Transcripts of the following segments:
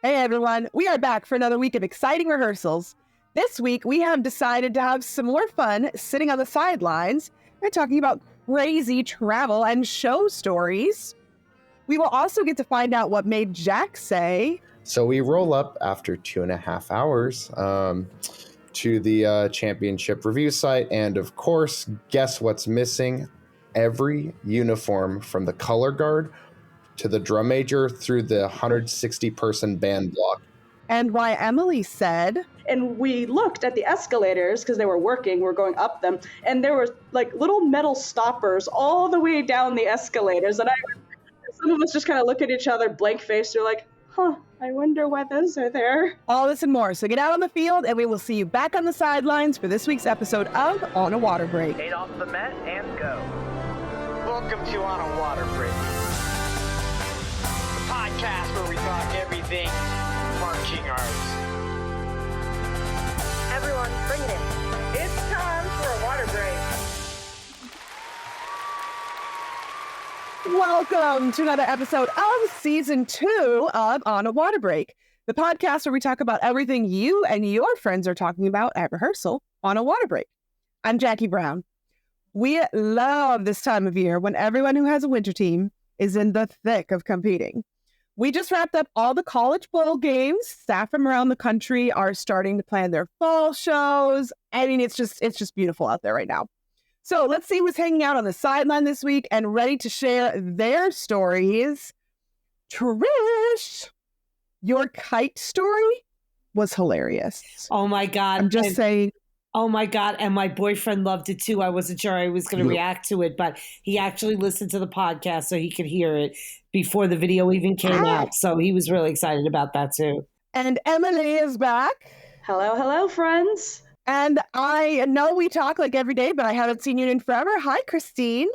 Hey everyone, we are back for another week of exciting rehearsals. This week, we have decided to have some more fun sitting on the sidelines and talking about crazy travel and show stories. We will also get to find out what made Jack say. So we roll up after 2.5 hours to the championship review site. And of course, guess what's missing? Every uniform from the color guard to the drum major through the 160-person band block. And why Emily said... And we looked at the escalators because they were working. We're going up them. And there were like little metal stoppers all the way down the escalators. And some of us just kind of look at each other, blank faced. They're like, I wonder why those are there. All this and more. So get out on the field and we will see you back on the sidelines for this week's episode of On a Water Break. 8 off the mat and go. Welcome to On a Water Break, the podcast where we talk everything marching arts. Everyone, bring it in. It's time for a water break. Welcome to another episode of Season 2 of On a Water Break, the podcast where we talk about everything you and your friends are talking about at rehearsal on a water break. I'm Jackie Brown. We love this time of year when everyone who has a winter team is in the thick of competing. We just wrapped up all the college bowl games. Staff from around the country are starting to plan their fall shows. I mean, it's just beautiful out there right now. So let's see who's hanging out on the sideline this week and ready to share their stories. Trish, your kite story was hilarious. Oh my God. I'm just saying. Oh my God. And my boyfriend loved it too. I wasn't sure I was going to react to it, but he actually listened to the podcast so he could hear it before the video even came out. So he was really excited about that too. And Emily is back. Hello, friends. And I know we talk like every day, but I haven't seen you in forever. Hi, Christine.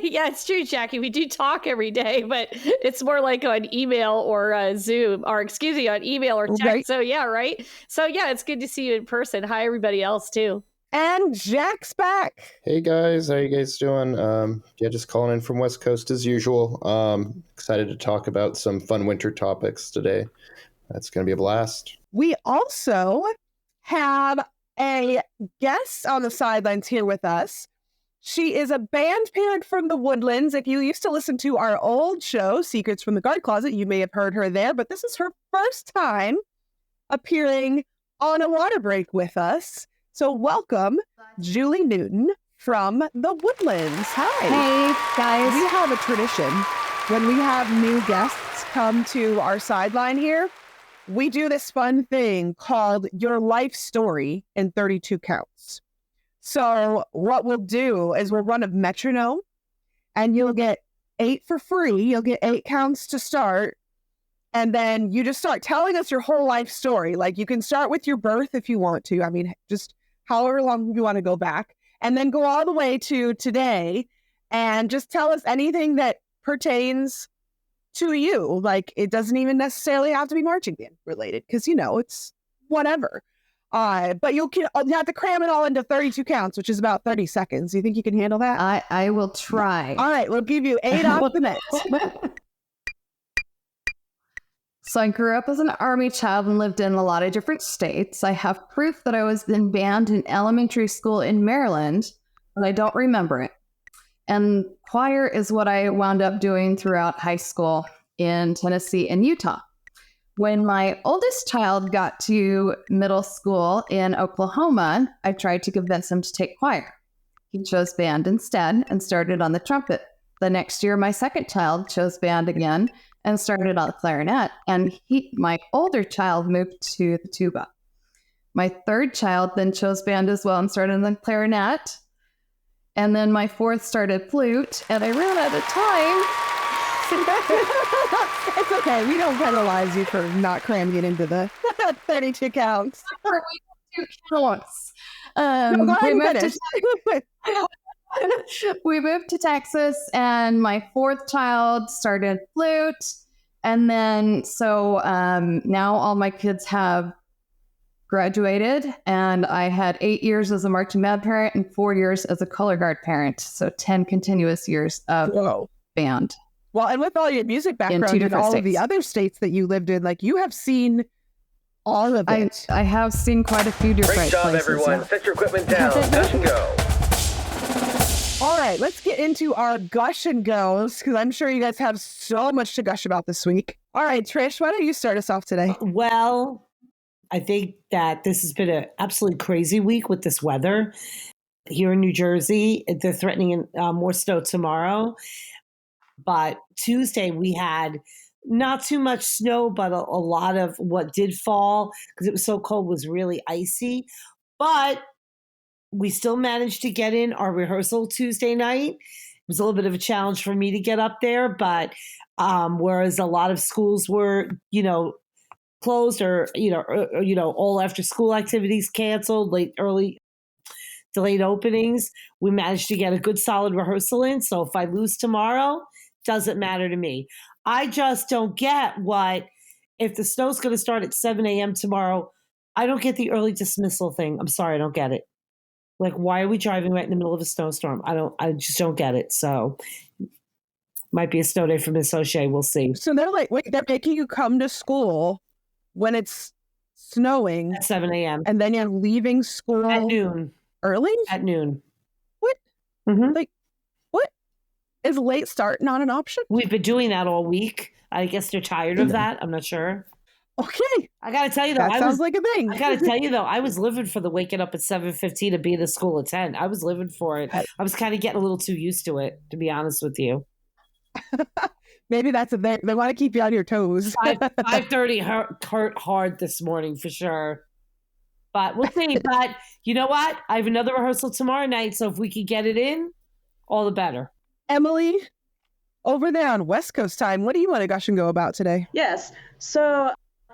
Yeah, it's true, Jackie. We do talk every day, but it's more like on email or Zoom, or on email or text. Right. So yeah, right. So yeah, it's good to see you in person. Hi, everybody else too. And Jack's back. Hey guys, how you guys doing? Just calling in from West Coast as usual. Excited to talk about some fun winter topics today. That's going to be a blast. We also have a guest on the sidelines here with us. She is a band parent from the Woodlands. If you used to listen to our old show, Secrets from the Guard Closet, you may have heard her there, but this is her first time appearing on a water break with us. So welcome, Julie Newton from the Woodlands. Hi. Hey, guys. We have a tradition. When we have new guests come to our sideline here, we do this fun thing called Your Life Story in 32 Counts. So what we'll do is we'll run a metronome and you'll get 8 for free. You'll get 8 counts to start. And then you just start telling us your whole life story. Like you can start with your birth if you want to. I mean, just however long you want to go back. And then go all the way to today and just tell us anything that pertains to you. Like it doesn't even necessarily have to be marching band related because, it's whatever. But you have to cram it all into 32 counts, which is about 30 seconds. Do you think you can handle that? I will try. All right, we'll give you 8 off the net. So I grew up as an Army child and lived in a lot of different states. I have proof that I was in band in elementary school in Maryland, but I don't remember it. And choir is what I wound up doing throughout high school in Tennessee and Utah. When my oldest child got to middle school in Oklahoma, I tried to convince him to take choir. He chose band instead and started on the trumpet. The next year, my second child chose band again and started on the clarinet. And my older child moved to the tuba. My third child then chose band as well and started on the clarinet. And then my fourth started flute, and I ran out of time. It's okay. We don't penalize you for not cramming it into the 32 counts. We moved to Texas, and my fourth child started flute. And then, now all my kids have graduated, and I had 8 years as a marching band parent and 4 years as a color guard parent. So 10 continuous years of band. Well, and with all your music background in all of the other states that you lived in, like you have seen all of it. I have seen quite a few different Great job, places. everyone. Set your equipment down. Touch and go. All right, let's get into our gush and goes, because I'm sure you guys have so much to gush about this week. All right, Trish, why don't you start us off today? Well, I think that this has been an absolutely crazy week with this weather. Here in New Jersey, they're threatening more snow tomorrow. But Tuesday, we had not too much snow, but a lot of what did fall, because it was so cold, was really icy. But we still managed to get in our rehearsal Tuesday night. It was a little bit of a challenge for me to get up there, but whereas a lot of schools were, closed or all after school activities canceled, delayed openings, we managed to get a good solid rehearsal in. So if I lose tomorrow, doesn't matter to me. I just don't get if the snow's going to start at 7 a.m. tomorrow, I don't get the early dismissal thing. I'm sorry, I don't get it. Like, why are we driving right in the middle of a snowstorm? I just don't get it. So might be a snow day for Miss O'Shea. We'll see. So they're like, wait, they're making you come to school when it's snowing At 7 a.m. and then you're leaving school At noon. early? At noon. What? Mm-hmm. Like, what? Is late start not an option? We've been doing that all week. I guess they're tired of that. I'm not sure. Okay. I got to tell you, though. That sounds like a thing. I got to tell you, though, I was living for the waking up at 7:15 to be at the school at 10. I was living for it. I was kind of getting a little too used to it, to be honest with you. Maybe that's a thing. They want to keep you on your toes. 5:30 hurt hard this morning for sure. But we'll see. But you know what? I have another rehearsal tomorrow night, so if we could get it in, all the better. Emily, over there on West Coast time, what do you want to gush and go about today? Yes. So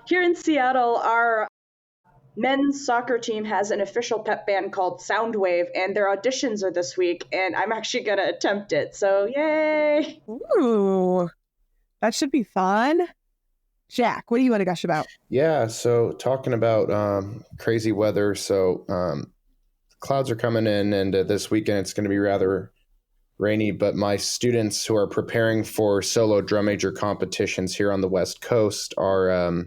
here in Seattle, our men's soccer team has an official pep band called Soundwave, and their auditions are this week, and I'm actually going to attempt it. So yay! Ooh, that should be fun. Jack, what do you want to gush about? Yeah, so talking about crazy weather. So clouds are coming in, and this weekend it's going to be rather rainy, but my students who are preparing for solo drum major competitions here on the West Coast are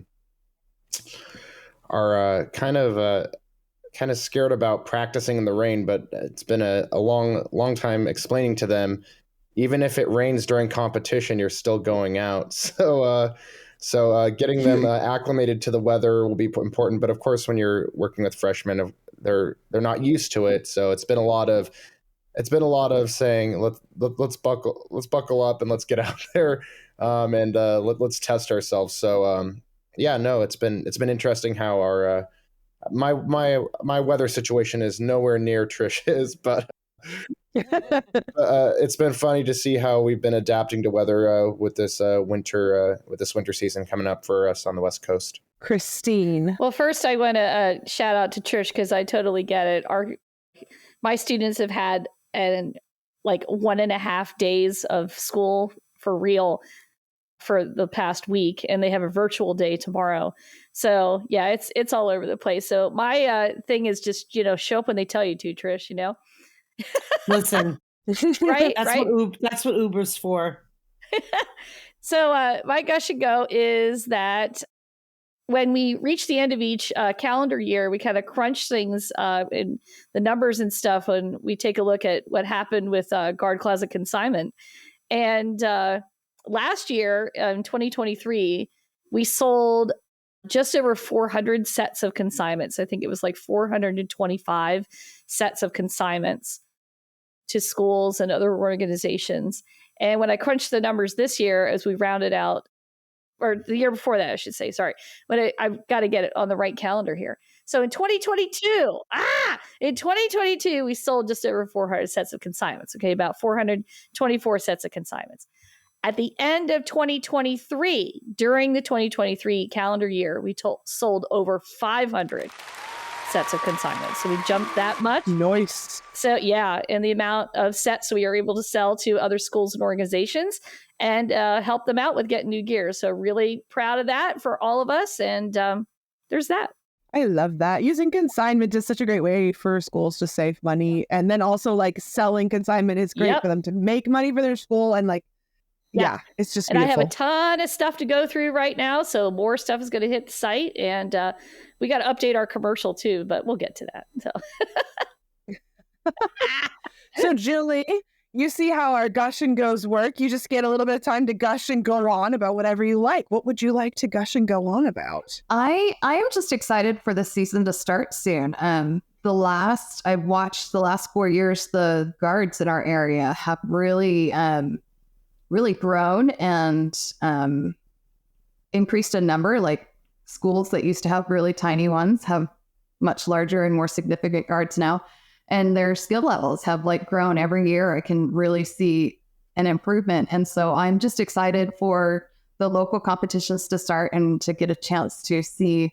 kind of scared about practicing in the rain, but it's been a long time explaining to them, even if it rains during competition, you're still going out. So getting them acclimated to the weather will be important. But of course, when you're working with freshmen, they're not used to it. So it's been a lot of saying let's buckle up and let's get out there and let's test ourselves. So it's been interesting how our my weather situation is nowhere near Trish's, but it's been funny to see how we've been adapting to weather with this winter season coming up for us on the West Coast. Christine. Well, first I want to shout out to Trish because I totally get it. My students have had 1.5 days of school for real for the past week, and they have a virtual day tomorrow. So yeah, it's all over the place. So my thing is just show up when they tell you to, Trish. Listen, right? That's what Uber's for. So my gush and go is that when we reach the end of each calendar year, we kind of crunch things in the numbers and stuff, and we take a look at what happened with guard closet consignment. And last year, in 2023, we sold just over 400 sets of consignments. I think it was like 425 sets of consignments to schools and other organizations. And when I crunched the numbers this year, as we rounded out, or the year before that, I should say, sorry, but I've got to get it on the right calendar here. So in 2022, we sold just over 400 sets of consignments. Okay, about 424 sets of consignments. At the end of 2023, during the 2023 calendar year, we sold over 500 sets of consignments. So we jumped that much. Nice. So yeah, and the amount of sets we are able to sell to other schools and organizations and help them out with getting new gear. So really proud of that for all of us. And there's that. I love that. Using consignment is such a great way for schools to save money. And then also selling consignment is great for them to make money for their school and Yeah, it's just and beautiful. I have a ton of stuff to go through right now, so more stuff is going to hit the site, and we got to update our commercial too, but we'll get to that. So Julie, you see how our gush and goes work. You just get a little bit of time to gush and go on about whatever you like. What would you like to gush and go on about? I am just excited for the season to start soon. I've watched the last 4 years, the guards in our area have really grown and increased in number. Like schools that used to have really tiny ones have much larger and more significant guards now. And their skill levels have like grown every year. I can really see an improvement. And so I'm just excited for the local competitions to start and to get a chance to see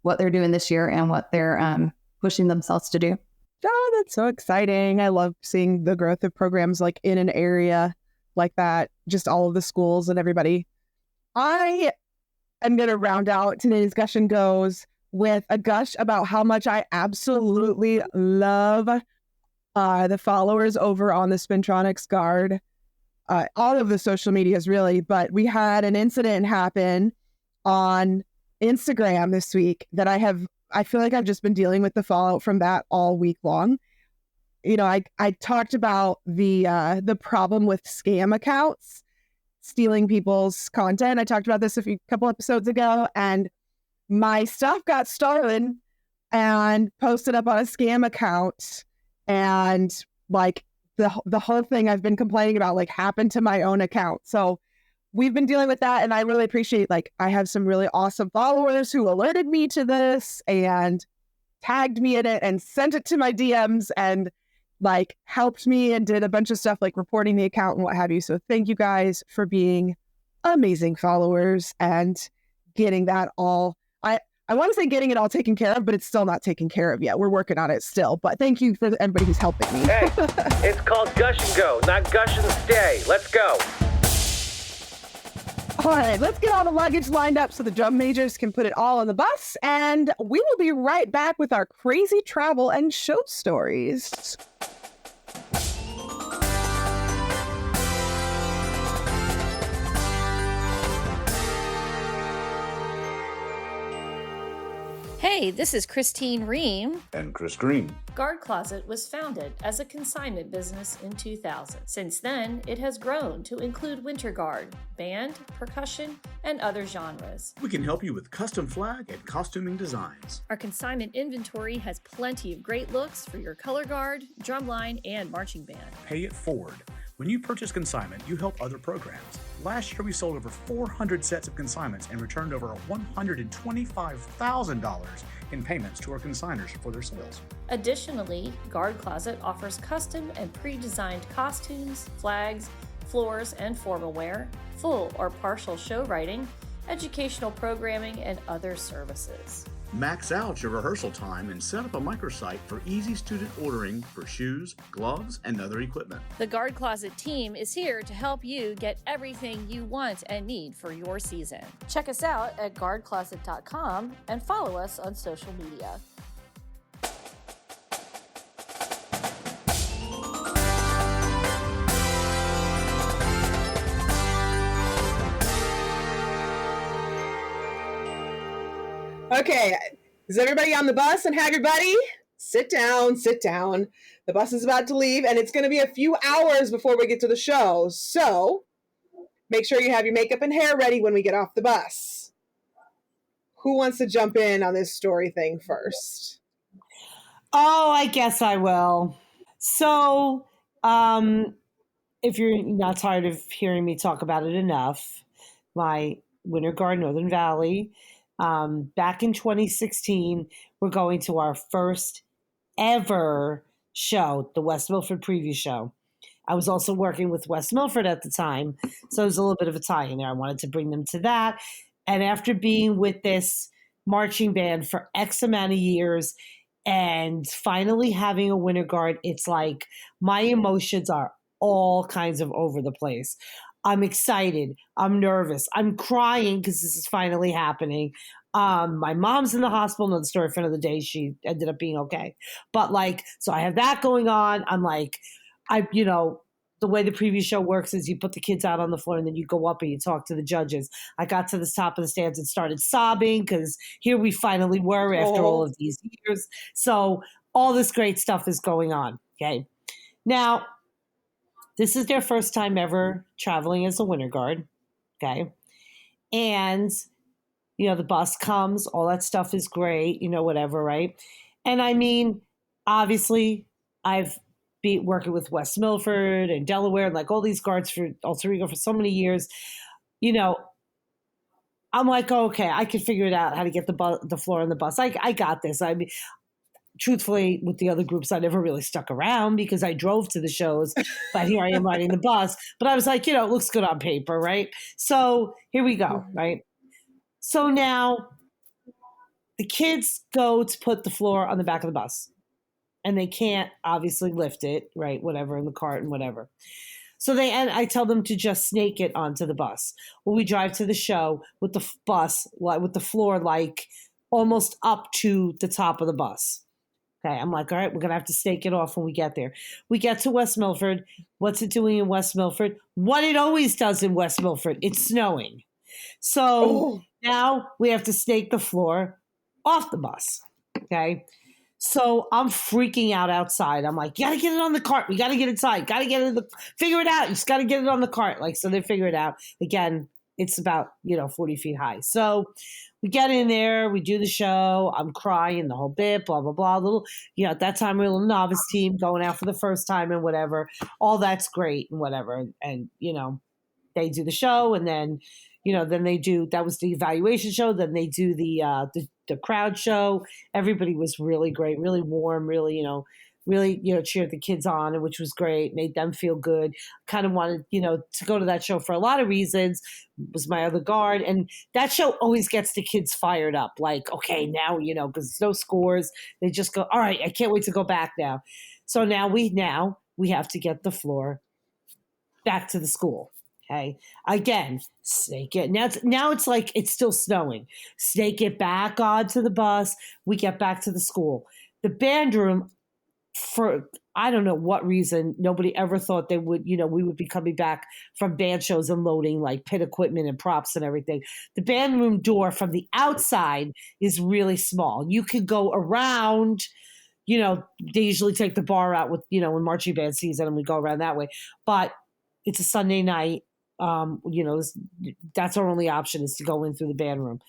what they're doing this year and what they're pushing themselves to do. Oh, that's so exciting. I love seeing the growth of programs like in an area like that, just all of the schools and everybody. I am going to round out today's discussion goes with a gush about how much I absolutely love the followers over on the Spintronics Guard. All of the social medias really, but we had an incident happen on Instagram this week that I feel like I've just been dealing with the fallout from that all week long. You know, I talked about the problem with scam accounts stealing people's content. I talked about this a couple episodes ago, and my stuff got stolen and posted up on a scam account, and like the whole thing I've been complaining about like happened to my own account. So we've been dealing with that, and I really appreciate, like, I have some really awesome followers who alerted me to this and tagged me in it and sent it to my DMs and like helped me and did a bunch of stuff like reporting the account and what have you. So thank you guys for being amazing followers and getting that all. I want to say getting it all taken care of, but it's still not taken care of yet. We're working on it still, but thank you for everybody who's helping me. Hey, it's called Gush and Go, not Gush and Stay. Let's go. All right, let's get all the luggage lined up so the drum majors can put it all on the bus, and we will be right back with our crazy travel and show stories. Hey, this is Christine Ream. And Chris Green. Guard Closet was founded as a consignment business in 2000. Since then, it has grown to include winter guard, band, percussion, and other genres. We can help you with custom flag and costuming designs. Our consignment inventory has plenty of great looks for your color guard, drumline, and marching band. Pay it forward. When you purchase consignment, you help other programs. Last year, we sold over 400 sets of consignments and returned over $125,000 in payments to our consigners for their sales. Additionally, Guard Closet offers custom and pre-designed costumes, flags, floors, and formal wear, full or partial show writing, educational programming, and other services. Max out your rehearsal time and set up a microsite for easy student ordering for shoes, gloves, and other equipment. The Guard Closet team is here to help you get everything you want and need for your season. Check us out at guardcloset.com and follow us on social media. Okay, is everybody on the bus and have your buddy? Sit down, sit down. The bus is about to leave, and it's going to be a few hours before we get to the show. So make sure you have your makeup and hair ready when we get off the bus. Who wants to jump in on this story thing first? Oh, I guess I will. So, if you're not tired of hearing me talk about it enough, my Winter Guard Northern Valley, back in 2016, we're going to our first ever show, the West Milford preview show. I was also working with West Milford at the time, so there's a little bit of a tie in there. I wanted to bring them to that. And after being with this marching band for X amount of years and finally having a Winter Guard, it's like my emotions are all kinds of over the place. I'm excited. I'm nervous. I'm crying because this is finally happening. My mom's in the hospital. Another story for another day. She ended up being okay. But like, so I have that going on. I'm like, the way the preview show works is you put the kids out on the floor and then you go up and you talk to the judges. I got to the top of the stands and started sobbing because here we finally were after all of these years. So all this great stuff is going on. Okay. Now, this is their first time ever traveling as a winter guard. Okay. And, the bus comes, all that stuff is great, whatever, right? And I mean, obviously, I've been working with West Milford and Delaware, and like all these guards for Alter Ego for so many years. I'm like, okay, I can figure it out how to get the floor on the bus. I got this. I mean, truthfully, with the other groups, I never really stuck around because I drove to the shows, but here I am riding the bus. But I was like, it looks good on paper, right? So here we go, right? So now the kids go to put the floor on the back of the bus. And they can't obviously lift it, right? Whatever, in the cart and whatever. So I tell them to just snake it onto the bus. Well, we drive to the show with the bus, with the floor like almost up to the top of the bus. Okay, I'm like, all right, we're going to have to snake it off when we get there. We get to West Milford. What's it doing in West Milford? What it always does in West Milford. It's snowing. So now we have to snake the floor off the bus. Okay. So I'm freaking out outside. I'm like, you got to get it on the cart. We got to get inside. Got to get it. Figure it out. You just got to get it on the cart. Like, so they figure it out. Again, it's about, 40 feet high. So we get in there. We do the show. I'm crying the whole bit, blah, blah, blah. At that time, we were a little novice team going out for the first time and whatever. All that's great and whatever. And they do the show and then, then they do, that was the evaluation show. Then they do the crowd show. Everybody was really great, really warm, really, cheered the kids on, which was great, made them feel good. Kind of wanted, to go to that show for a lot of reasons. It was my other guard. And that show always gets the kids fired up. Like, okay, now, because there's no scores. They just go, all right, I can't wait to go back now. So now we have to get the floor back to the school. Okay. Again, snake it. Now it's like it's still snowing. Snake it back onto the bus. We get back to the school. The band room, for I don't know what reason, nobody ever thought they would, we would be coming back from band shows and loading like pit equipment and props and everything. The band room door from the outside is really small. You could go around, they usually take the bar out with, in marching band season and we go around that way. But it's a Sunday night. That's our only option is to go in through the band room.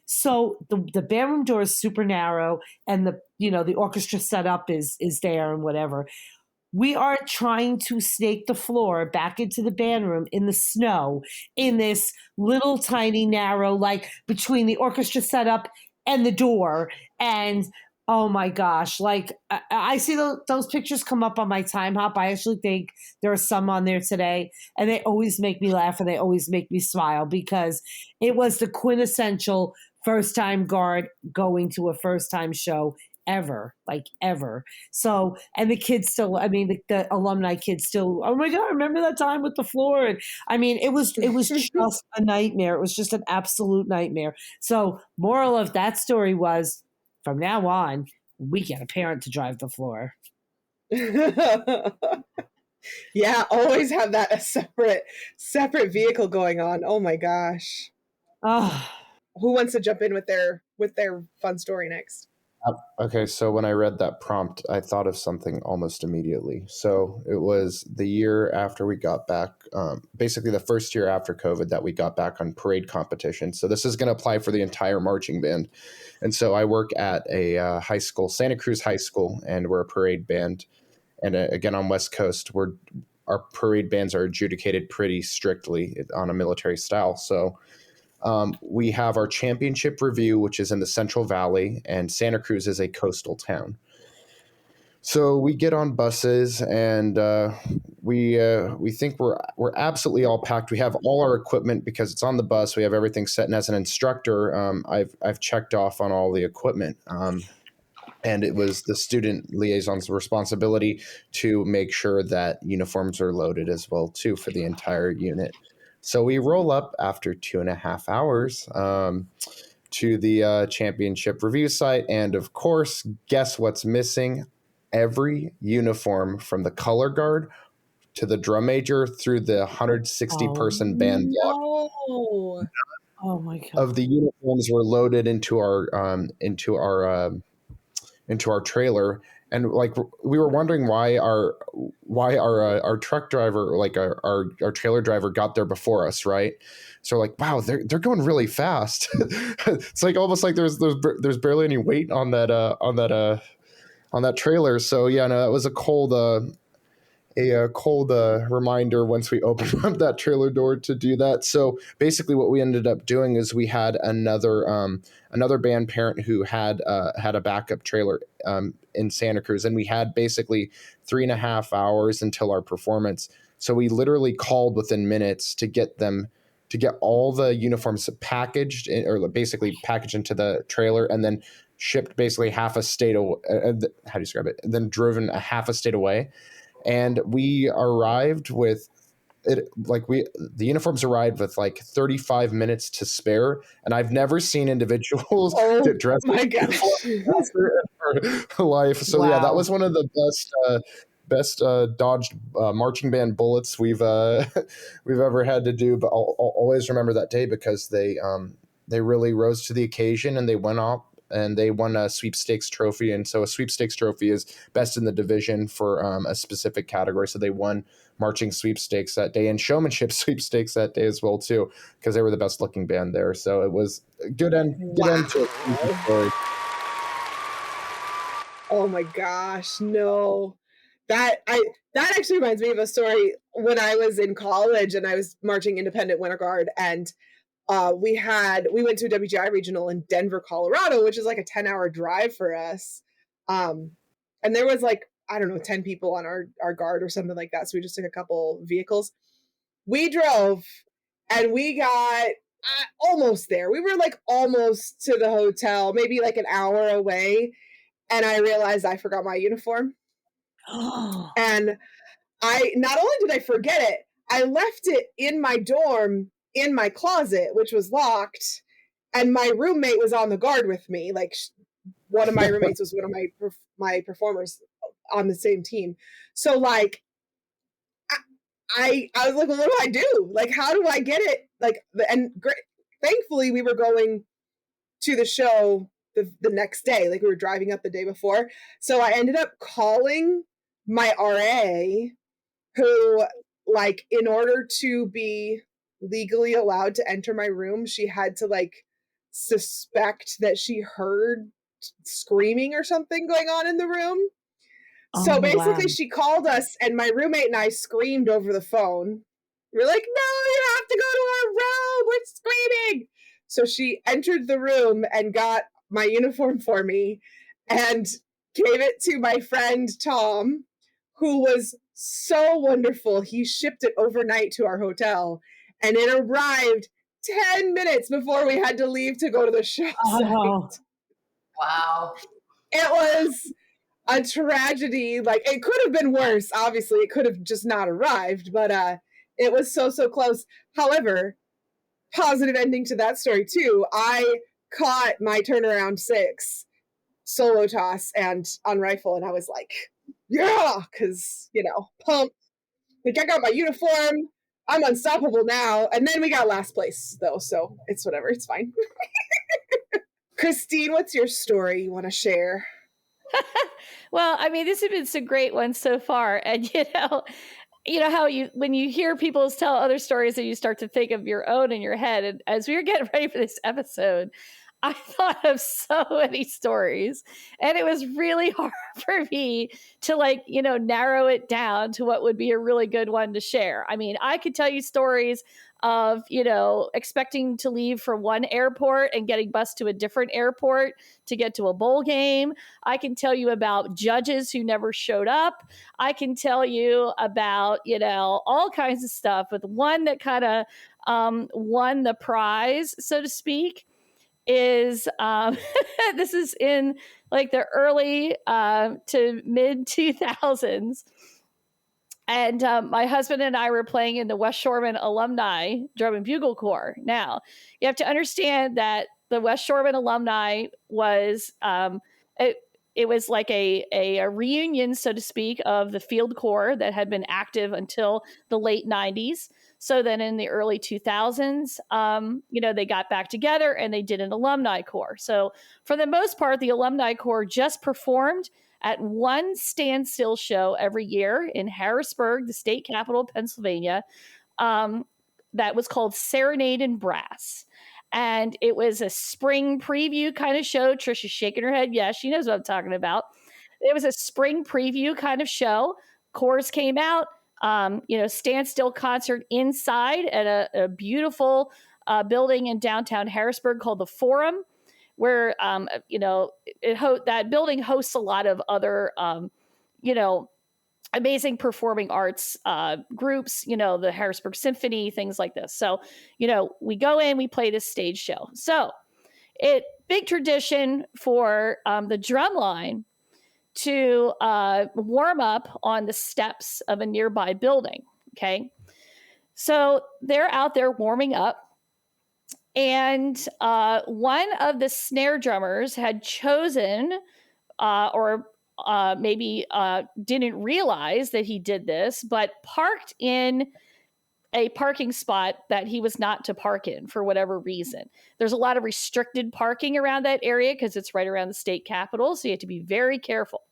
So the band room door is super narrow and the orchestra setup is there and whatever. We are trying to snake the floor back into the band room in the snow in this little tiny narrow, like between the orchestra setup and the door. And oh my gosh, like I see those pictures come up on my time hop. I actually think there are some on there today and they always make me laugh and they always make me smile because it was the quintessential first time guard going to a first time show ever. So, and the kids still, the alumni kids still, oh my God, remember that time with the floor? And it was just a nightmare. It was just an absolute nightmare. So moral of that story was, from now on, we get a parent to drive the floor. Yeah, always have that a separate vehicle going on. Oh my gosh. Oh. Who wants to jump in with their fun story next? Okay, so when I read that prompt, I thought of something almost immediately. So it was the year after we got back, basically the first year after COVID that we got back on parade competition. So this is going to apply for the entire marching band. And so I work at a high school, Santa Cruz High School, and we're a parade band. And again, on West Coast, our parade bands are adjudicated pretty strictly on a military style. So we have our championship review, which is in the Central Valley, and Santa Cruz is a coastal town. So we get on buses and we think we're absolutely all packed. We have all our equipment because it's on the bus. We have everything set. And as an instructor, I've checked off on all the equipment. And it was the student liaison's responsibility to make sure that uniforms are loaded as well too for the entire unit. So we roll up after 2.5 hours to the championship review site. And of course, guess what's missing? Every uniform from the color guard to the drum major through the 160 person band block. No. Oh my God. Of the uniforms were loaded into our trailer, and like we were wondering why our truck driver, like our trailer driver, got there before us, right? So like, wow, they're going really fast. It's like almost like there's barely any weight on that trailer. So yeah, no, that was a cold reminder once we opened up that trailer door to do that. So basically what we ended up doing is we had another band parent who had a backup trailer in Santa Cruz, and we had basically 3.5 hours until our performance. So we literally called within minutes to get all the uniforms packaged or basically packaged into the trailer, and then shipped basically half a state away. How do you describe it? And then driven a half a state away. And we arrived with it, the uniforms arrived with like 35 minutes to spare. And I've never seen individuals get dressed in life. So yeah, that was one of the best dodged marching band bullets we've ever had to do. But I'll always remember that day because they really rose to the occasion, and they went off and they won a sweepstakes trophy. And so a sweepstakes trophy is best in the division for a specific category. So they won marching sweepstakes that day and showmanship sweepstakes that day as well too, because they were the best looking band there. So it was a good end to a story. Oh my gosh, no. That actually reminds me of a story when I was in college and I was marching independent winter guard, and we went to a WGI regional in Denver, Colorado, which is like a 10-hour drive for us. And there was like, I don't know, 10 people on our guard or something like that. So we just took a couple vehicles. We drove and we got almost there. We were like almost to the hotel, maybe like an hour away. And I realized I forgot my uniform. And not only did I forget it, I left it in my dorm in my closet, which was locked, and my roommate was on the guard with me. Like one of my roommates was one of my performers on the same team. So like I was like, well, what do I do? Like, how do I get it? Like, thankfully we were going to the show the next day. Like we were driving up the day before. So I ended up calling my RA, who, like, in order to be legally allowed to enter my room, she had to like suspect that she heard screaming or something going on in the room. So basically she called us, and my roommate and I screamed over the phone. We were like, no, you have to go to our room, we're screaming. So she entered the room and got my uniform for me and gave it to my friend Tom, who was so wonderful. He shipped it overnight to our hotel, and it arrived 10 minutes before we had to leave to go to the show site. Wow. It was a tragedy. Like, it could have been worse. Obviously, it could have just not arrived, but it was so close. However, positive ending to that story too. I caught my turnaround 6 solo toss and on rifle, and I was like, yeah, because, pumped. Like, I got my uniform. I'm unstoppable now. And then we got last place, though, so it's whatever. It's fine. Christine, what's your story you want to share? Well, I mean, this has been some great ones so far. And, you know how when you hear people tell other stories and you start to think of your own in your head. And as we were getting ready for this episode, I thought of so many stories, and it was really hard for me to narrow it down to what would be a really good one to share. I mean, I could tell you stories of, expecting to leave from one airport and getting bused to a different airport to get to a bowl game. I can tell you about judges who never showed up. I can tell you about, all kinds of stuff, with one that kind of won the prize, so to speak. Is this is in like the early to mid 2000s, and my husband and I were playing in the West Shoreman Alumni Drum and Bugle Corps. Now, you have to understand that the West Shoreman Alumni was It was like a reunion, so to speak, of the field corps that had been active until the late 90s. So then in the early 2000s, they got back together and they did an alumni corps. So for the most part, the alumni corps just performed at one standstill show every year in Harrisburg, the state capital of Pennsylvania, that was called Serenade in Brass. And it was a spring preview kind of show. Trish is shaking her head. Yeah, she knows what I'm talking about. It was a spring preview kind of show. Corps came out, standstill concert inside at a beautiful building in downtown Harrisburg called the Forum, where, that building hosts a lot of other, amazing performing arts groups, the Harrisburg Symphony, things like this. So, we go in, we play this stage show. So big tradition for the drum line to warm up on the steps of a nearby building. Okay. So they're out there warming up. And one of the snare drummers had chosen maybe didn't realize that he did this, but parked in a parking spot that he was not to park in for whatever reason. There's a lot of restricted parking around that area because it's right around the state capitol. So you have to be very careful.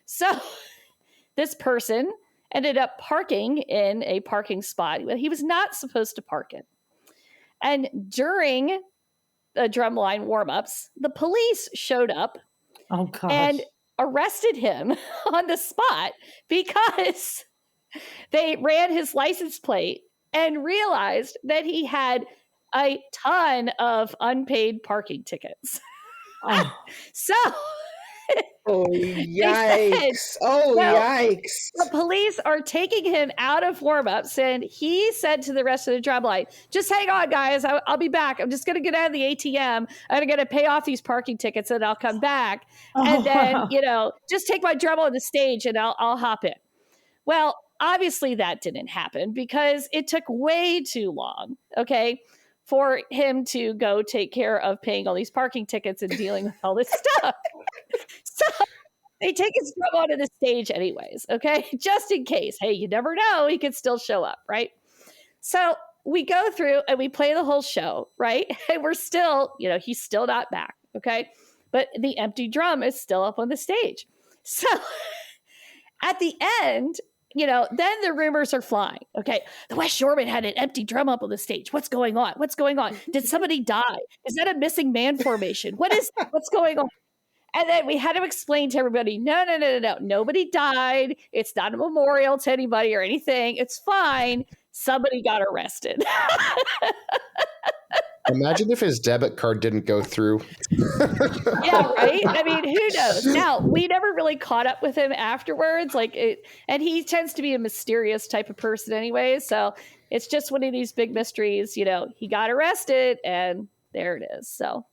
So this person ended up parking in a parking spot that he was not supposed to park in. And during the drumline warm-ups, the police showed up and arrested him on the spot because they ran his license plate and realized that he had a ton of unpaid parking tickets. So yikes. Yikes. The police are taking him out of warm-ups, and he said to the rest of the drumline, just hang on, guys. I'll be back. I'm just going to get out of the ATM. I'm going to pay off these parking tickets, and I'll come back. And then, just take my drum on the stage, and I'll hop in. Well, obviously that didn't happen because it took way too long, okay, for him to go take care of paying all these parking tickets and dealing with all this stuff. So they take his drum onto the stage anyways, okay? Just in case. Hey, you never know. He could still show up, right? So we go through and we play the whole show, right? And we're still, he's still not back, okay? But the empty drum is still up on the stage. So at the end, then the rumors are flying. Okay, the West Shoreman had an empty drum up on the stage. What's going on? What's going on? Did somebody die? Is that a missing man formation? What's going on? And then we had to explain to everybody, no. Nobody died. It's not a memorial to anybody or anything. It's fine. Somebody got arrested. Imagine if his debit card didn't go through. Yeah, right? I mean, who knows? Now, we never really caught up with him afterwards. And he tends to be a mysterious type of person anyway. So it's just one of these big mysteries. He got arrested and there it is. So.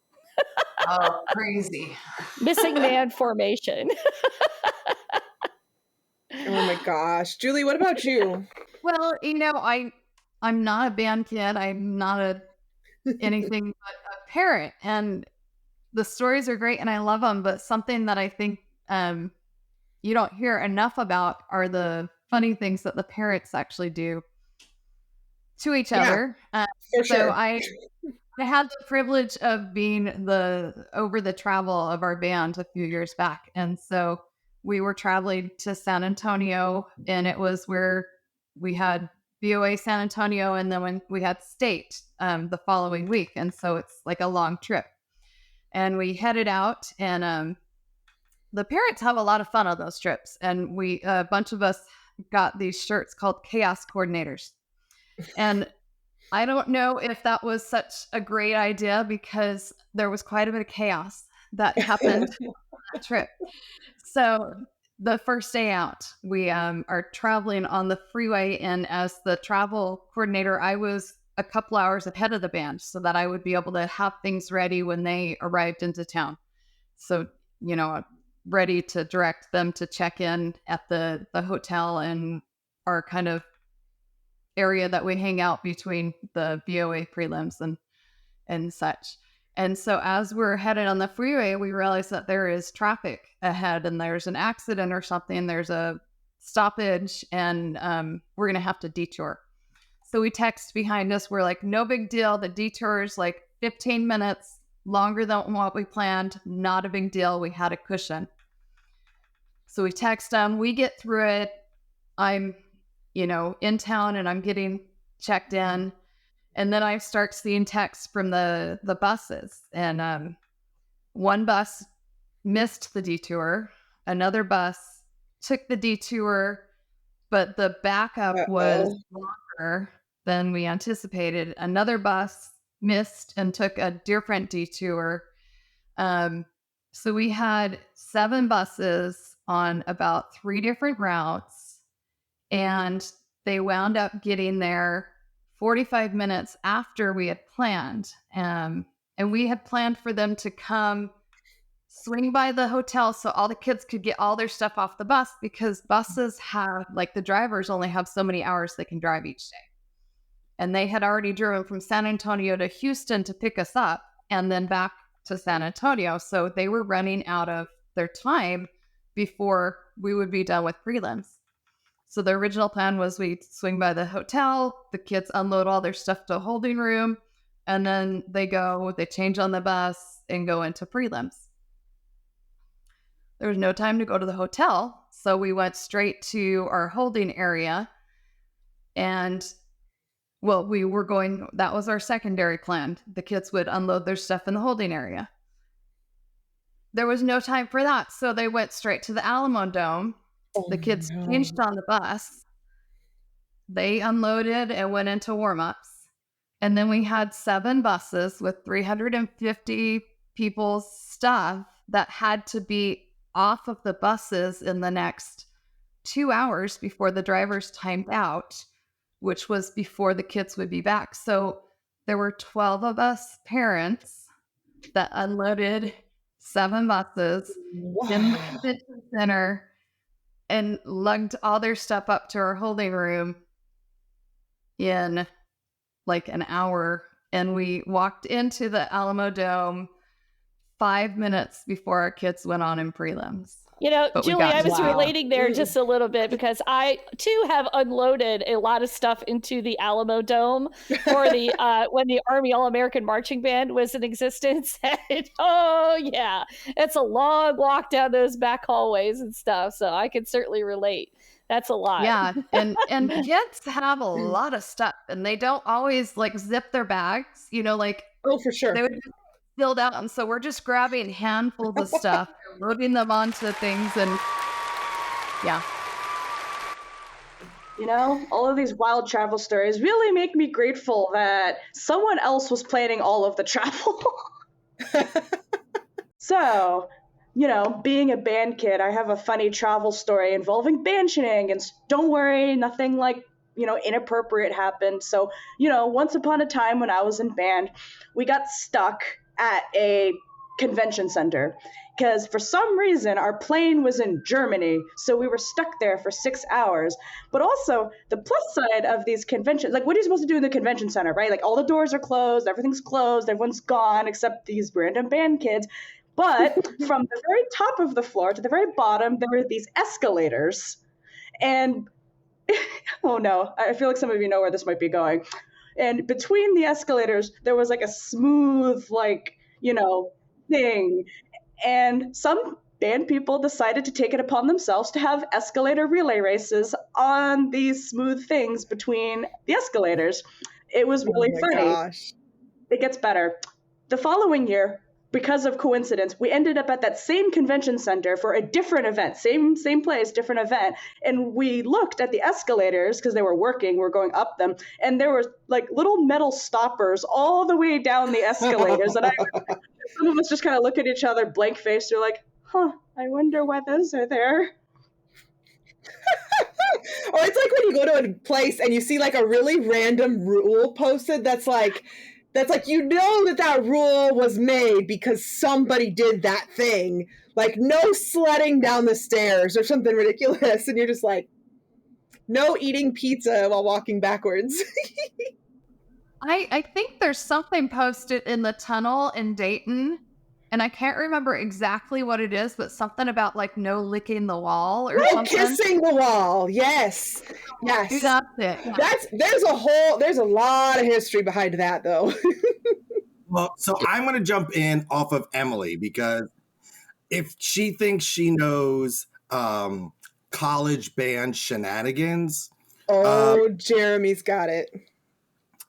Oh, crazy. Missing man formation. Oh my gosh. Julie, what about you? Well, I'm not a band kid. I'm not anything but a parent. And the stories are great and I love them. But something that I think you don't hear enough about are the funny things that the parents actually do to each other. For sure. So I had the privilege of being over the travel of our band a few years back. And so we were traveling to San Antonio, and it was where we had BOA San Antonio, and then when we had state the following week. And so it's like a long trip. And we headed out, and the parents have a lot of fun on those trips. And a bunch of us got these shirts called Chaos Coordinators. And I don't know if that was such a great idea because there was quite a bit of chaos that happened on that trip. So the first day out, we are traveling on the freeway, and as the travel coordinator, I was a couple hours ahead of the band so that I would be able to have things ready when they arrived into town. So, ready to direct them to check in at the hotel and our kind of area that we hang out between the BOA prelims and such. And so as we're headed on the freeway, we realize that there is traffic ahead and there's an accident or something. There's a stoppage and we're going to have to detour. So we text behind us. We're like, no big deal. The detour is like 15 minutes longer than what we planned. Not a big deal. We had a cushion. So we text them. We get through it. I'm, in town and I'm getting checked in. And then I start seeing texts from the buses. And one bus missed the detour. Another bus took the detour, but the backup was longer than we anticipated. Another bus missed and took a different detour. So we had 7 buses on about 3 different routes, and they wound up getting there 45 minutes after we had planned. And we had planned for them to come swing by the hotel so all the kids could get all their stuff off the bus, because buses have, the drivers only have so many hours they can drive each day. And they had already driven from San Antonio to Houston to pick us up and then back to San Antonio. So they were running out of their time before we would be done with prelims. So the original plan was we'd swing by the hotel, the kids unload all their stuff to a holding room, and then they change on the bus and go into prelims. There was no time to go to the hotel, so we went straight to our holding area. And, that was our secondary plan. The kids would unload their stuff in the holding area. There was no time for that, so they went straight to the Alamo Dome. The kids changed on the bus. They unloaded and went into warm-ups. And then we had 7 buses with 350 people's stuff that had to be off of the buses in the next 2 hours before the drivers timed out, which was before the kids would be back. So there were 12 of us parents that unloaded 7 buses in the convention center and lugged all their stuff up to our holding room in an hour. And we walked into the Alamo Dome 5 minutes before our kids went on in prelims. Julie, I was relating there just a little bit because I too have unloaded a lot of stuff into the Alamo Dome for the when the Army All-American Marching Band was in existence. And, oh yeah, it's a long walk down those back hallways and stuff. So I can certainly relate. That's a lot. Yeah, and kids have a lot of stuff, and they don't always zip their bags. Oh, for sure. They would just filled out, and so we're just grabbing handfuls of stuff, loading them onto things, and yeah. All of these wild travel stories really make me grateful that someone else was planning all of the travel. So, being a band kid, I have a funny travel story involving band shenanigans. Don't worry, nothing inappropriate happened. So, once upon a time when I was in band, we got stuck at a convention center because for some reason our plane was in Germany, so we were stuck there for 6 hours. But also the plus side of these conventions, what are you supposed to do in the convention center, right? All the doors are closed, everything's closed, everyone's gone except these random band kids. But from the very top of the floor to the very bottom, there were these escalators. And oh no, I feel like some of you know where this might be going. And between the escalators, there was a smooth, thing. And some band people decided to take it upon themselves to have escalator relay races on these smooth things between the escalators. It was really funny. Gosh. It gets better. The following year, because of coincidence, we ended up at that same convention center for a different event, same place, different event. And we looked at the escalators because they were working, we were going up them, and there were little metal stoppers all the way down the escalators. And some of us just kind of look at each other blank faced. They're like, I wonder why those are there. Or it's when you go to a place and you see a really random rule posted that's that rule was made because somebody did that thing. No sledding down the stairs or something ridiculous. And you're just no eating pizza while walking backwards. I think there's something posted in the tunnel in Dayton, and I can't remember exactly what it is, but something about like no licking the wall or No something. kissing the wall. Yes. Yes. That's it. There's a lot of history behind that though. Well, so I'm going to jump in off of Emily, because if she thinks she knows college band shenanigans. Jeremy's got it.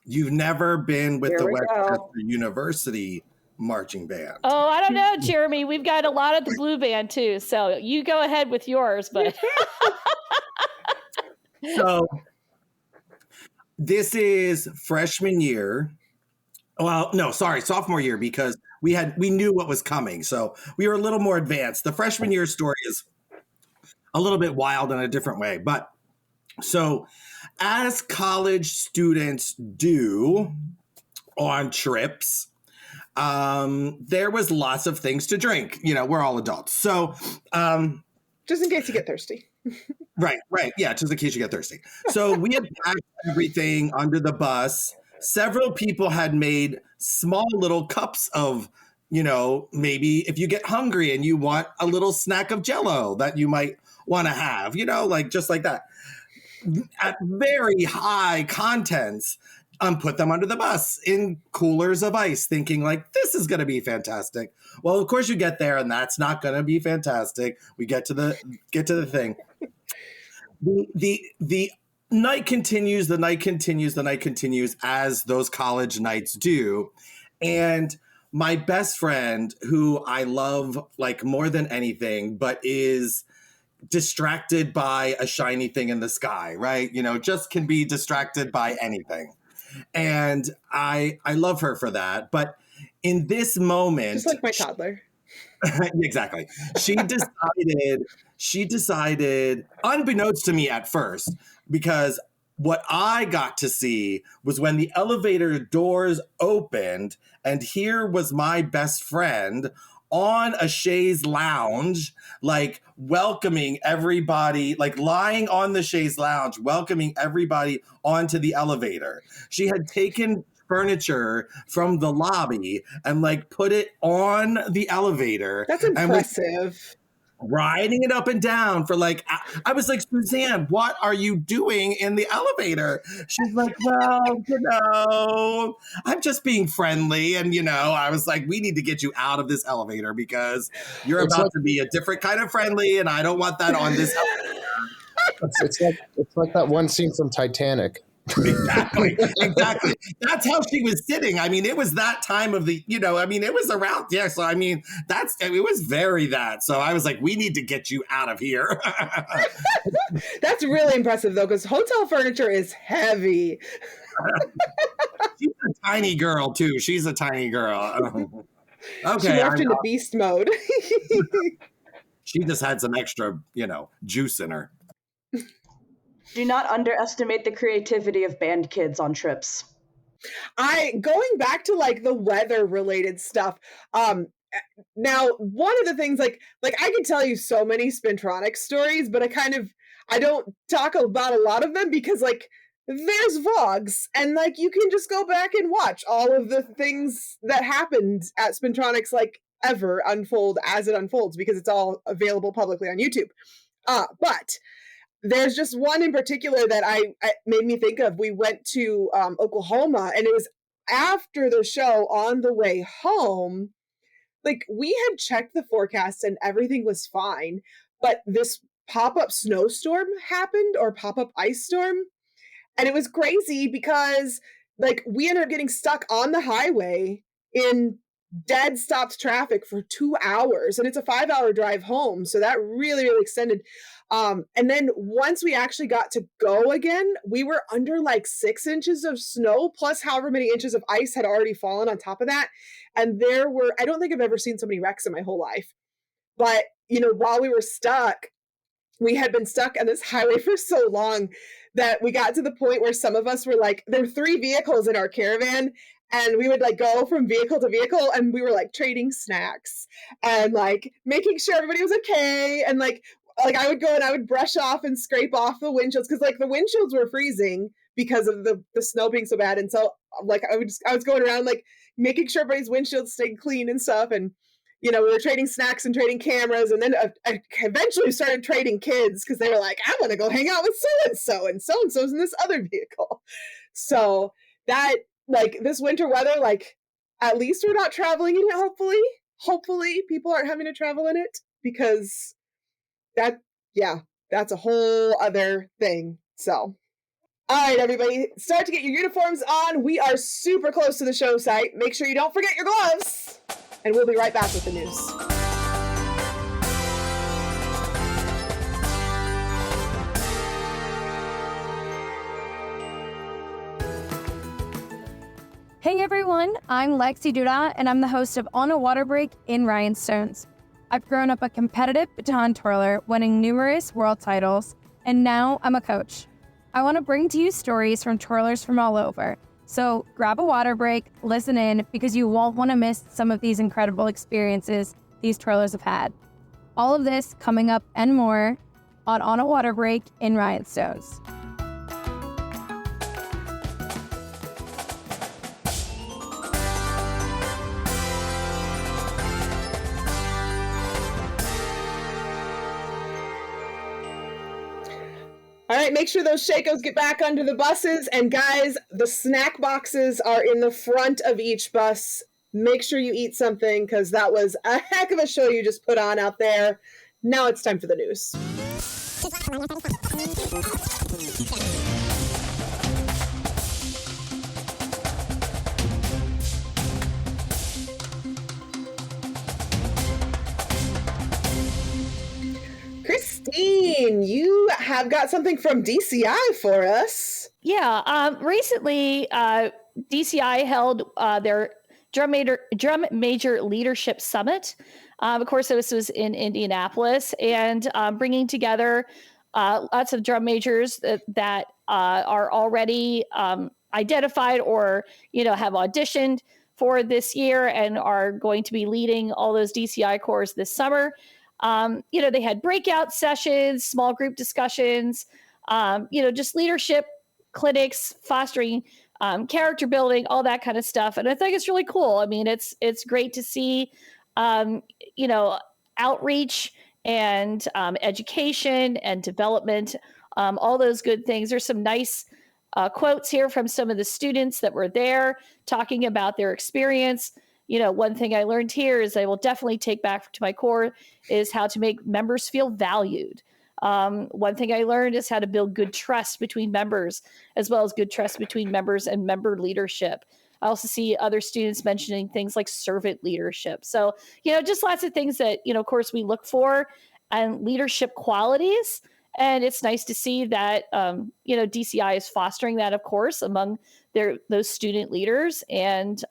You've never been with Here the we Westchester go. University marching band. Oh, I don't know, Jeremy. We've got a lot of the blue band too. So you go ahead with yours, but So this is freshman year. Well, no, sorry, sophomore year, because we knew what was coming. So we were a little more advanced. The freshman year story is a little bit wild in a different way. But so as college students do on trips, there was lots of things to drink. You know, we're all adults. So just in case you get thirsty. Right. Yeah, just in case you get thirsty. So we had packed everything under the bus. Several people had made small little cups of, you know, maybe if you get hungry and you want a little snack of Jell-O that you might want to have, you know, like just like that. At very high contents, put them under the bus in coolers of ice, thinking like, this is going to be fantastic. Well, of course you get there and that's not going to be fantastic. We get to the thing. The night continues, the night continues as those college nights do. And my best friend, who I love like more than anything, but is distracted by a shiny thing in the sky, right? You know, just can be distracted by anything. And I love her for that. But in this moment, just like my toddler. Exactly. She decided, unbeknownst to me at first, because what I got to see was when the elevator doors opened, and here was my best friend on a chaise lounge, like welcoming everybody, like lying on the chaise lounge, welcoming everybody onto the elevator. She had taken furniture from the lobby and like put it on the elevator. That's impressive. Riding it up and down for like, I was like, Suzanne, what are you doing in the elevator? She's like, well, you know, I'm just being friendly. And, you know, I was like, we need to get you out of this elevator because you're about to be a different kind of friendly. And I don't want that on this elevator. It's like that one scene from Titanic. Exactly. That's how she was sitting. I mean, it was that time of the, you know, I mean, it was around, yeah. So, I mean, it was very that. So I was like, we need to get you out of here. That's really impressive though, because hotel furniture is heavy. She's a tiny girl too. She's a tiny girl. Okay. She left into beast mode. She just had some extra, you know, juice in her. Do not underestimate the creativity of band kids on trips. Going back to like the weather related stuff. Now one of the things like I can tell you so many Spintronics stories, but I don't talk about a lot of them because like there's vlogs and like you can just go back and watch all of the things that happened at Spintronics like ever unfold as it unfolds because it's all available publicly on YouTube. But there's just one in particular that I made me think of. We went to Oklahoma, and it was after the show on the way home. Like we had checked the forecast and everything was fine, but this pop-up snowstorm happened or pop-up ice storm. And it was crazy because like we ended up getting stuck on the highway in dead stopped traffic for 2 hours, and it's a 5-hour drive home. So that really, really extended. And then once we actually got to go again, we were under like 6 inches of snow, plus however many inches of ice had already fallen on top of that. And I don't think I've ever seen so many wrecks in my whole life. But, you know, while we were stuck, we had been stuck on this highway for so long that we got to the point where some of us were like, there were 3 vehicles in our caravan, and we would like go from vehicle to vehicle, and we were like trading snacks and like making sure everybody was okay. And like I would go and I would brush off and scrape off the windshields because like the windshields were freezing, because of the snow being so bad. And so like I was going around like making sure everybody's windshields stayed clean and stuff. And we were trading snacks and trading cameras, and then I eventually started trading kids because they were like, I want to go hang out with so and so's in this other vehicle. So that, like, this winter weather, like, at least we're not traveling in it. Hopefully people aren't having to travel in it, because that's a whole other thing. So, all right, everybody, start to get your uniforms on. We are super close to the show site. Make sure you don't forget your gloves. And we'll be right back with the news. Hey everyone, I'm Lexi Duda, and I'm the host of On a Water Break in Rhinestones. I've grown up a competitive baton twirler, winning numerous world titles, and now I'm a coach. I want to bring to you stories from twirlers from all over. So grab a water break, listen in, because you won't want to miss some of these incredible experiences these twirlers have had. All of this coming up and more on a Water Break in Rhinestones. All right, make sure those Shakos get back under the buses. And guys, the snack boxes are in the front of each bus. Make sure you eat something, because that was a heck of a show you just put on out there. Now it's time for the news. Christine, you have got something from DCI for us. Yeah, recently DCI held their Drum Major Leadership Summit. Of course, this was in Indianapolis, and bringing together lots of drum majors that are already identified or have auditioned for this year and are going to be leading all those DCI corps this summer. They had breakout sessions, small group discussions, just leadership clinics, fostering character building, all that kind of stuff. And I think it's really cool. I mean, it's great to see, outreach and education and development, all those good things. There's some nice quotes here from some of the students that were there talking about their experience. One thing I learned here is I will definitely take back to my core is how to make members feel valued. One thing I learned is how to build good trust between members, as well as good trust between members and member leadership. I also see other students mentioning things like servant leadership. So, just lots of things that, of course, we look for and leadership qualities. And it's nice to see that, DCI is fostering that, of course, among those student leaders and,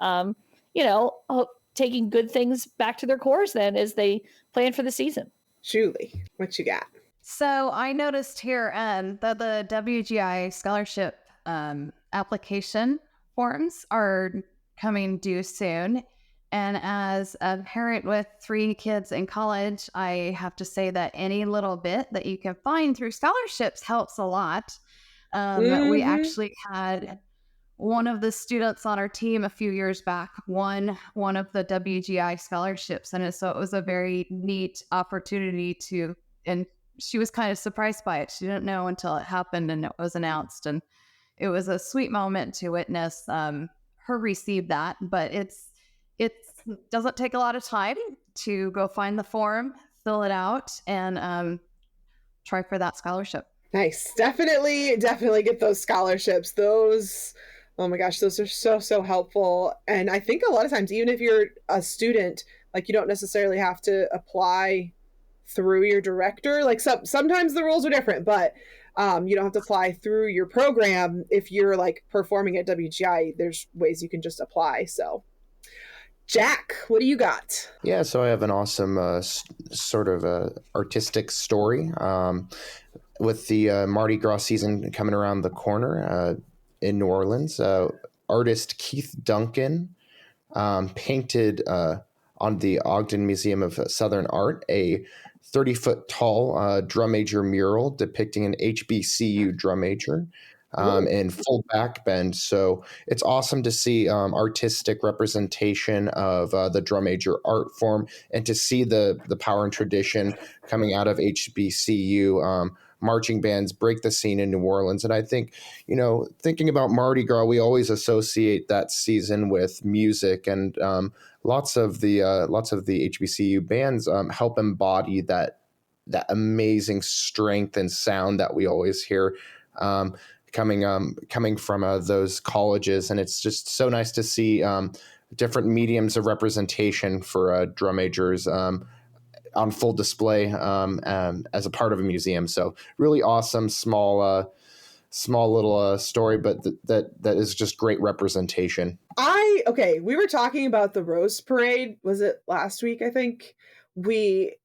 taking good things back to their corps then as they plan for the season. Julie, what you got? So I noticed here that the WGI scholarship application forms are coming due soon. And as a parent with 3 kids in college, I have to say that any little bit that you can find through scholarships helps a lot. We actually had one of the students on our team a few years back won one of the WGI scholarships. And so it was a very neat opportunity and she was kind of surprised by it. She didn't know until it happened and it was announced. And it was a sweet moment to witness her receive that. But it doesn't take a lot of time to go find the form, fill it out, and try for that scholarship. Nice. Definitely get those scholarships. Those, oh my gosh, those are so helpful. And I think a lot of times, even if you're a student, like, you don't necessarily have to apply through your director. Like, sometimes the rules are different, but you don't have to apply through your program. If you're like performing at WGI, there's ways you can just apply. So Jack, what do you got? Yeah, so I have an awesome sort of artistic story with the Mardi Gras season coming around the corner in New Orleans. Artist Keith Duncan painted on the Ogden Museum of Southern Art a 30-foot tall drum major mural depicting an HBCU drum major. in full back bend. So it's awesome to see artistic representation of the drum major art form, and to see the power and tradition coming out of HBCU marching bands break the scene in New Orleans. And I think, thinking about Mardi Gras, we always associate that season with music, and lots of the HBCU bands help embody that amazing strength and sound that we always hear coming from those colleges. And it's just so nice to see different mediums of representation for drum majors on full display as a part of a museum. So really awesome, small little story, but that is just great representation. We were talking about the Rose Parade. Was it last week? I think we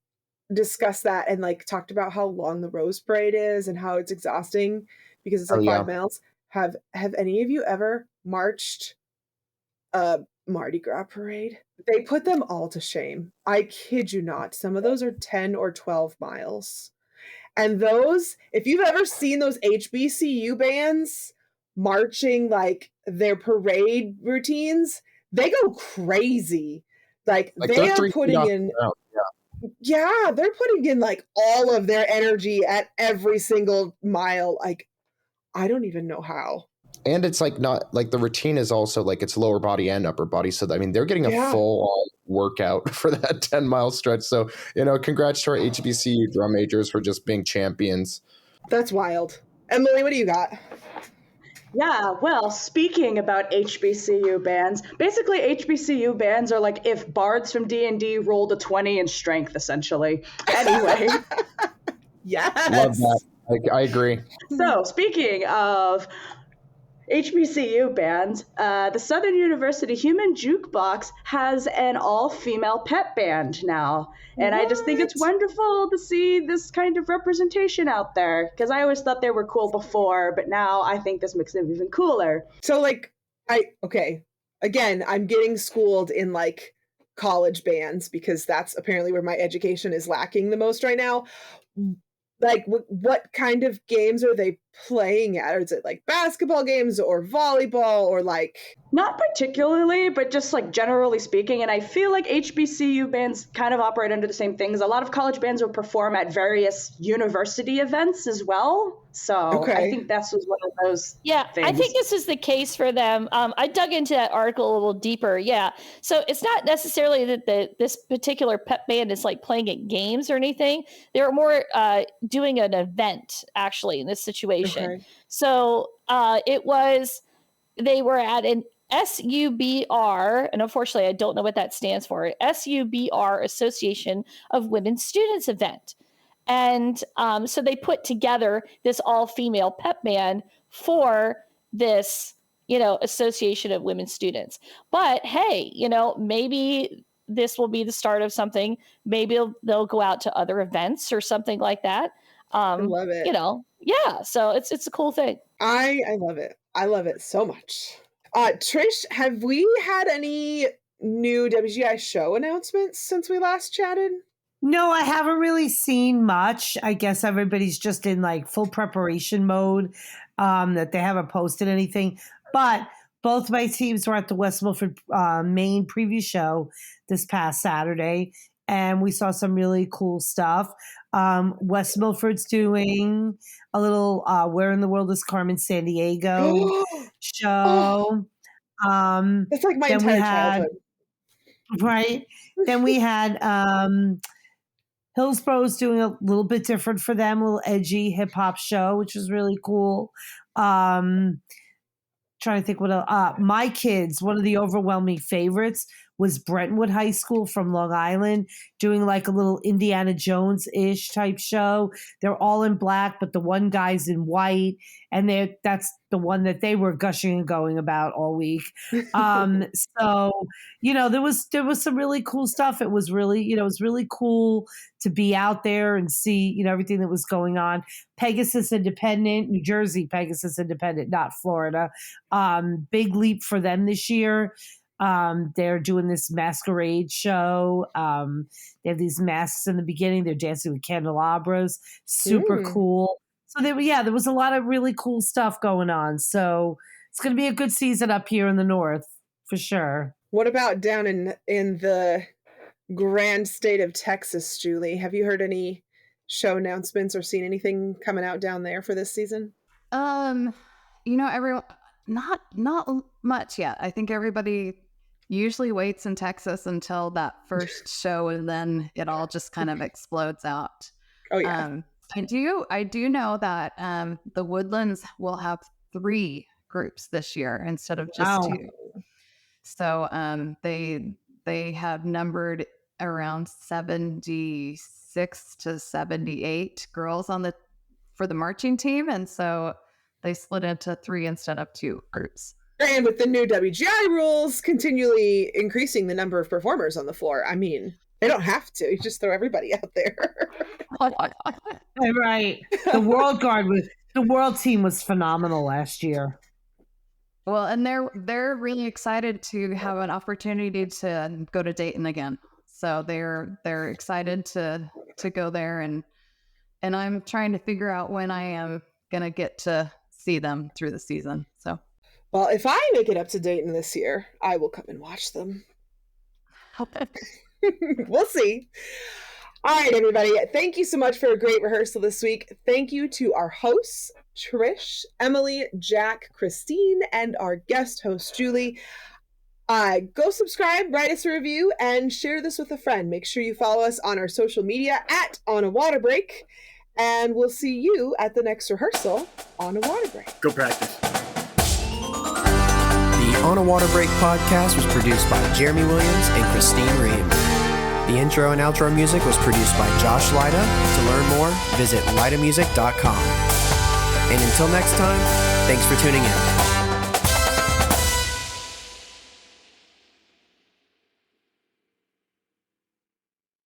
discussed that and talked about how long the Rose Parade is and how it's exhausting because it's 5 miles. Have any of you ever marched a Mardi Gras parade? They put them all to shame. I kid you not. Some of those are 10 or 12 miles. And those, if you've ever seen those HBCU bands marching their parade routines, they go crazy. They are putting in they're putting in all of their energy at every single mile. I don't even know how. And it's not the routine is also it's lower body and upper body. So, they're getting a full workout for that 10-mile stretch. So, congrats to our HBCU drum majors for just being champions. That's wild. Emily, what do you got? Yeah, well, speaking about HBCU bands, basically HBCU bands are if bards from D&D rolled a 20 in strength, essentially. Anyway. Yes. Love that. I agree. So, speaking of HBCU band, the Southern University Human Jukebox has an all-female pep band now. And I just think it's wonderful to see this kind of representation out there, because I always thought they were cool before, but now I think this makes them even cooler. So again, I'm getting schooled in college bands because that's apparently where my education is lacking the most right now. What kind of games are they playing at? Or is it basketball games or volleyball or Not particularly, but just generally speaking. And I feel HBCU bands kind of operate under the same things. A lot of college bands will perform at various university events as well. So I think that's one of those things. I think this is the case for them. I dug into that article a little deeper. Yeah. So it's not necessarily that this particular pep band is playing at games or anything. They're more doing an event actually in this situation. Okay. So they were at an SUBR, and unfortunately I don't know what that stands for, SUBR Association of Women Students event. And so they put together this all-female pep band for this, Association of Women Students. But hey, maybe this will be the start of something. Maybe they'll go out to other events or something like that. I love it. So it's a cool thing. I love it. I love it so much. Trish, have we had any new WGI show announcements since we last chatted? No, I haven't really seen much. I guess everybody's just in full preparation mode, that they haven't posted anything. But both my teams were at the West Milford, Maine preview show this past Saturday, and we saw some really cool stuff. West Milford's doing a little Where in the World is Carmen Sandiego show. That's my entire childhood. Right. Then we had Hillsboro's doing a little bit different for them, a little edgy hip hop show, which was really cool. Trying to think what else. My kids, one of the overwhelming favorites was Brentwood High School from Long Island, doing a little Indiana Jones-ish type show. They're all in black, but the one guy's in white, and that's the one that they were gushing and going about all week. So, there was some really cool stuff. It was really, cool to be out there and see, everything that was going on. Pegasus Independent, New Jersey Pegasus Independent, not Florida. Big leap for them this year. They're doing this masquerade show. They have these masks in the beginning. They're dancing with candelabras. Super cool. So there was a lot of really cool stuff going on. So it's going to be a good season up here in the north for sure. What about down in the grand state of Texas, Julie? Have you heard any show announcements or seen anything coming out down there for this season? Everyone, not much yet. I think everybody usually waits in Texas until that first show, and then it all just kind of explodes out. Oh yeah. I do know that the Woodlands will have 3 groups this year instead of just 2. So they have numbered around 76 to 78 girls for the marching team, and so they split into 3 instead of 2 groups. And with the new WGI rules continually increasing the number of performers on the floor, I mean, they don't have to. You just throw everybody out there. Right. The world team was phenomenal last year. Well, and they're really excited to have an opportunity to go to Dayton again. So they're excited to go there, and I'm trying to figure out when I am gonna get to see them through the season. So, well, if I make it up to Dayton this year, I will come and watch them. We'll see. All right, everybody. Thank you so much for a great rehearsal this week. Thank you to our hosts, Trish, Emily, Jack, Christine, and our guest host, Julie. Go subscribe, write us a review, and share this with a friend. Make sure you follow us on our social media at On a Water Break, and we'll see you at the next rehearsal on a water break. Go practice. The On a Water Break podcast was produced by Jeremy Williams and Christine Ream. The intro and outro music was produced by Josh Lyda. To learn more, visit lydamusic.com. And until next time, thanks for tuning in.